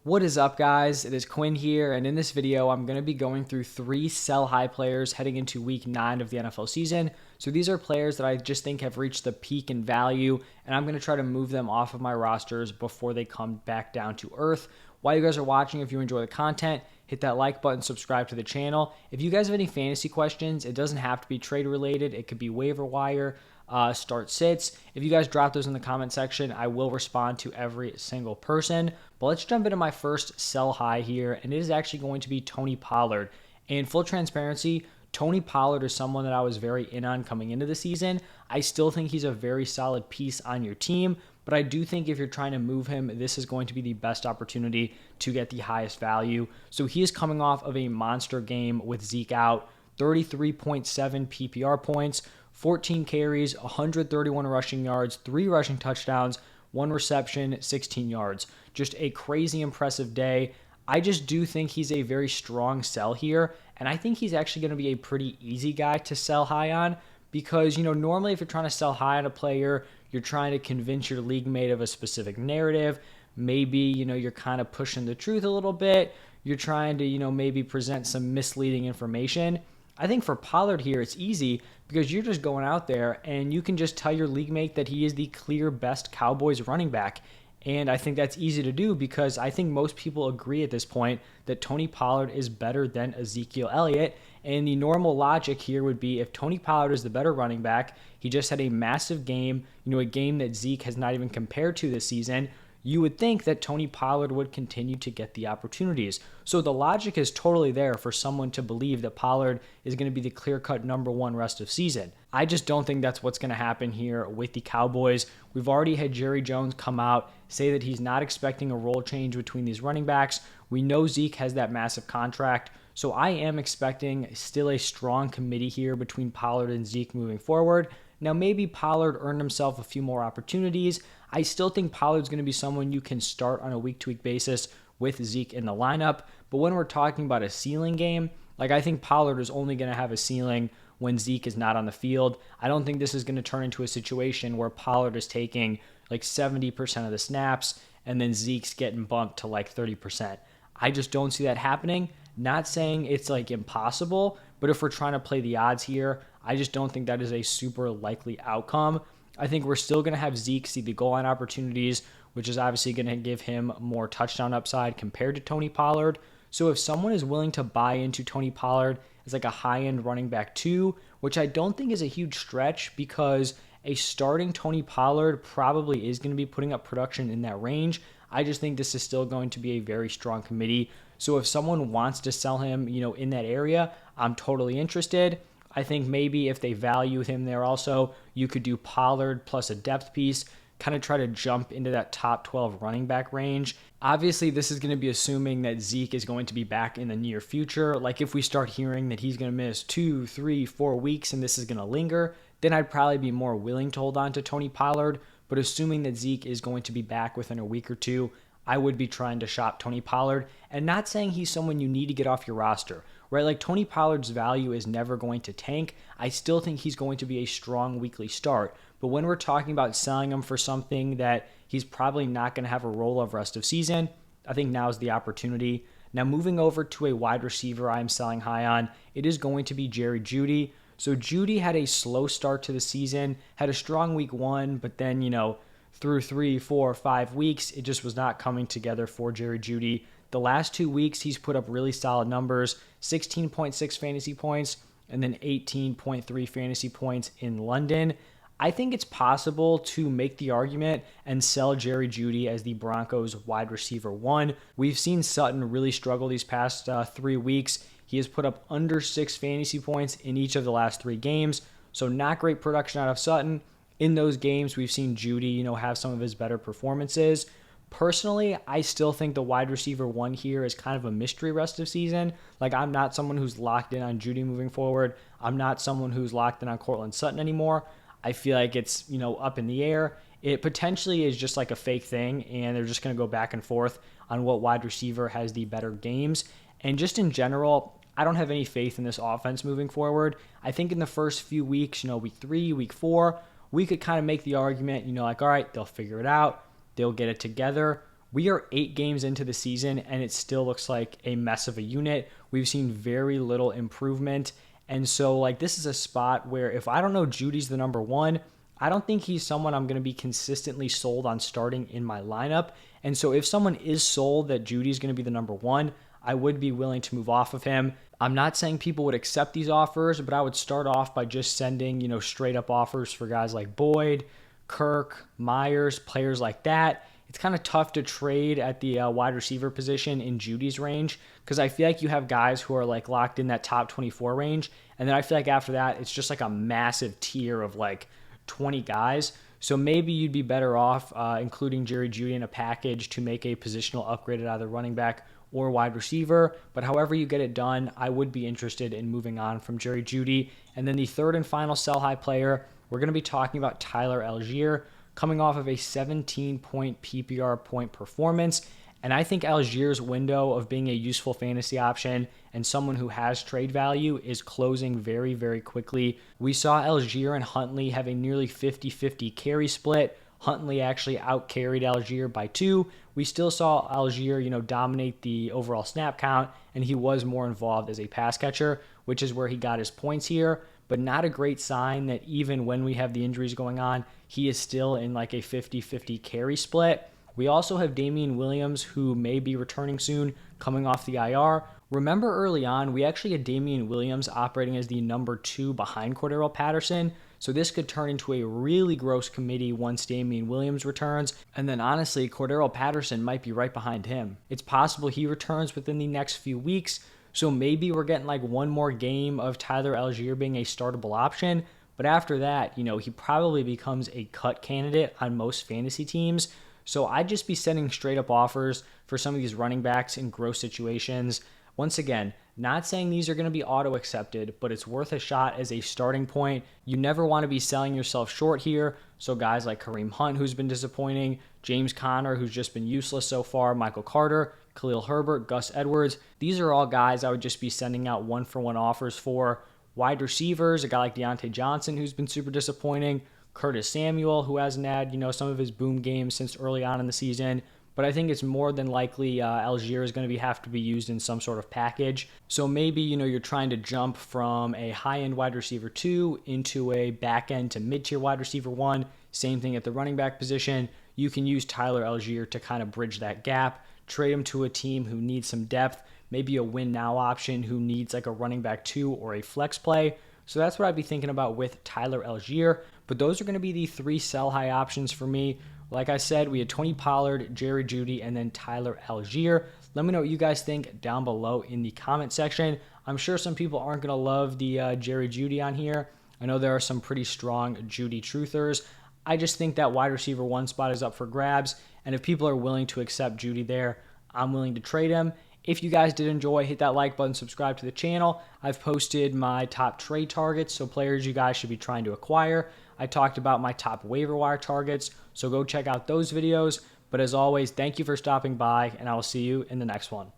What is up, guys? It is Quinn here, and in this video, I'm going to be going through 3 sell-high players heading into Week 9 of the NFL season. So these are players that I just think have reached the peak in value, and I'm going to try to move them off of my rosters before they come back down to earth. While you guys are watching, if you enjoy the content, hit that like button, subscribe to the channel. If you guys have any fantasy questions, it doesn't have to be trade related. It could be waiver wire, start sits. If you guys drop those in the comment section, I will respond to every single person. But let's jump into my first sell high here, and it is actually going to be Tony Pollard. And full transparency, Tony Pollard is someone that I was very in on coming into the season. I still think he's a very solid piece on your team, but I do think if you're trying to move him, this is going to be the best opportunity to get the highest value. So he is coming off of a monster game with Zeke out, 33.7 PPR points, 14 carries, 131 rushing yards, 3 rushing touchdowns, 1 reception, 16 yards. Just a crazy impressive day. I just do think he's a very strong sell here, and I think he's actually going to be a pretty easy guy to sell high on because, normally if you're trying to sell high on a player, you're trying to convince your league mate of a specific narrative. Maybe, you're kind of pushing the truth a little bit. You're trying to, maybe present some misleading information. I think for Pollard here, it's easy because you're just going out there and you can just tell your league mate that he is the clear best Cowboys running back. And I think that's easy to do because I think most people agree at this point that Tony Pollard is better than Ezekiel Elliott. And the normal logic here would be if Tony Pollard is the better running back, he just had a massive game, a game that Zeke has not even compared to this season, you would think that Tony Pollard would continue to get the opportunities. So the logic is totally there for someone to believe that Pollard is going to be the clear-cut number one rest of season. I just don't think that's what's going to happen here with the Cowboys. We've already had Jerry Jones come out, say that he's not expecting a role change between these running backs. We know Zeke has that massive contract, so I am expecting still a strong committee here between Pollard and Zeke moving forward. Now, maybe Pollard earned himself a few more opportunities. I still think Pollard's going to be someone you can start on a week-to-week basis with Zeke in the lineup. But when we're talking about a ceiling game, I think Pollard is only going to have a ceiling when Zeke is not on the field. I don't think this is going to turn into a situation where Pollard is taking 70% of the snaps and then Zeke's getting bumped to 30%. I just don't see that happening. Not saying it's impossible, but if we're trying to play the odds here, I just don't think that is a super likely outcome. I think we're still going to have Zeke see the goal line opportunities, which is obviously going to give him more touchdown upside compared to Tony Pollard. So if someone is willing to buy into Tony Pollard as a high-end running back too, which I don't think is a huge stretch because a starting Tony Pollard probably is going to be putting up production in that range. I just think this is still going to be a very strong committee. So if someone wants to sell him, in that area, I'm totally interested. I think maybe if they value him there also, you could do Pollard plus a depth piece, kind of try to jump into that top 12 running back range. Obviously, this is going to be assuming that Zeke is going to be back in the near future. If we start hearing that he's going to miss 2, 3, 4 weeks and this is going to linger, then I'd probably be more willing to hold on to Tony Pollard. But assuming that Zeke is going to be back within a week or two, I would be trying to shop Tony Pollard, and not saying he's someone you need to get off your roster, right? Tony Pollard's value is never going to tank. I still think he's going to be a strong weekly start, but when we're talking about selling him for something that he's probably not going to have a role of rest of season, I think now is the opportunity. Now moving over to a wide receiver I'm selling high on, it is going to be Jeudy. So Jeudy had a slow start to the season, had a strong week 1, but then, through 3, 4, 5 weeks, it just was not coming together for Jeudy. The last 2 weeks, he's put up really solid numbers, 16.6 fantasy points and then 18.3 fantasy points in London. I think it's possible to make the argument and sell Jeudy as the Broncos wide receiver 1. We've seen Sutton really struggle these past 3 weeks. He has put up under 6 fantasy points in each of the last 3 games, so not great production out of Sutton. In those games, we've seen Jeudy, have some of his better performances. Personally, I still think the wide receiver 1 here is kind of a mystery rest of season. I'm not someone who's locked in on Jeudy moving forward. I'm not someone who's locked in on Courtland Sutton anymore. I feel like it's, up in the air. It potentially is just a fake thing, and they're just going to go back and forth on what wide receiver has the better games. And just in general, I don't have any faith in this offense moving forward. I think in the first few weeks, week 3, week 4, we could kind of make the argument, all right, they'll figure it out. They'll get it together. We are 8 games into the season and it still looks like a mess of a unit. We've seen very little improvement. And so like this is a spot where if I don't know Jeudy's the number one, I don't think he's someone I'm going to be consistently sold on starting in my lineup. And so if someone is sold that Jeudy's going to be the number one, I would be willing to move off of him. I'm not saying people would accept these offers, but I would start off by just sending, straight up offers for guys like Boyd, Kirk, Myers, players like that. It's kind of tough to trade at the wide receiver position in Jeudy's range because I feel like you have guys who are like locked in that top 24 range. And then I feel like after that, it's just like a massive tier of like 20 guys. So maybe you'd be better off including Jerry Jeudy in a package to make a positional upgrade at either running back or wide receiver. But however you get it done, I would be interested in moving on from Jerry Jeudy. And then the third and final sell high player, we're going to be talking about Tyler Allgeier coming off of a 17-point PPR point performance. And I think Allgeier's window of being a useful fantasy option and someone who has trade value is closing very, very quickly. We saw Allgeier and Huntley have a nearly 50-50 carry split. Huntley actually out-carried Allgeier by 2. We still saw Allgeier, dominate the overall snap count, and he was more involved as a pass catcher, which is where he got his points here. But not a great sign that even when we have the injuries going on, he is still in like a 50-50 carry split. We also have Damian Williams, who may be returning soon, coming off the IR. Remember early on, we actually had Damian Williams operating as the number 2 behind Cordero Patterson. So this could turn into a really gross committee once Damian Williams returns. And then honestly, Cordero Patterson might be right behind him. It's possible he returns within the next few weeks. So maybe we're getting like one more game of Tyler Allgeier being a startable option. But after that, he probably becomes a cut candidate on most fantasy teams. So I'd just be sending straight up offers for some of these running backs in gross situations. Once again, not saying these are going to be auto accepted, but it's worth a shot as a starting point. You never want to be selling yourself short here. So guys like Kareem Hunt, who's been disappointing, James Conner, who's just been useless so far, Michael Carter, Khalil Herbert, Gus Edwards. These are all guys I would just be sending out one-for-one offers for. Wide receivers, a guy like Deontay Johnson, who's been super disappointing, Curtis Samuel, who hasn't had, some of his boom games since early on in the season. But I think it's more than likely Allgeier is going to have to be used in some sort of package. So maybe, you're trying to jump from a high-end wide receiver 2 into a back-end to mid-tier wide receiver 1. Same thing at the running back position. You can use Tyler Allgeier to kind of bridge that gap, trade him to a team who needs some depth, maybe a win now option who needs like a running back 2 or a flex play. So that's what I'd be thinking about with Tyler Allgeier. But those are going to be the 3 sell high options for me. Like I said, we had Tony Pollard, Jerry Jeudy, and then Tyler Allgeier. Let me know what you guys think down below in the comment section. I'm sure some people aren't going to love the Jerry Jeudy on here. I know there are some pretty strong Jeudy truthers. I just think that wide receiver 1 spot is up for grabs. And if people are willing to accept Jeudy there, I'm willing to trade him. If you guys did enjoy, hit that like button, subscribe to the channel. I've posted my top trade targets, so players you guys should be trying to acquire. I talked about my top waiver wire targets, so go check out those videos. But as always, thank you for stopping by, and I will see you in the next one.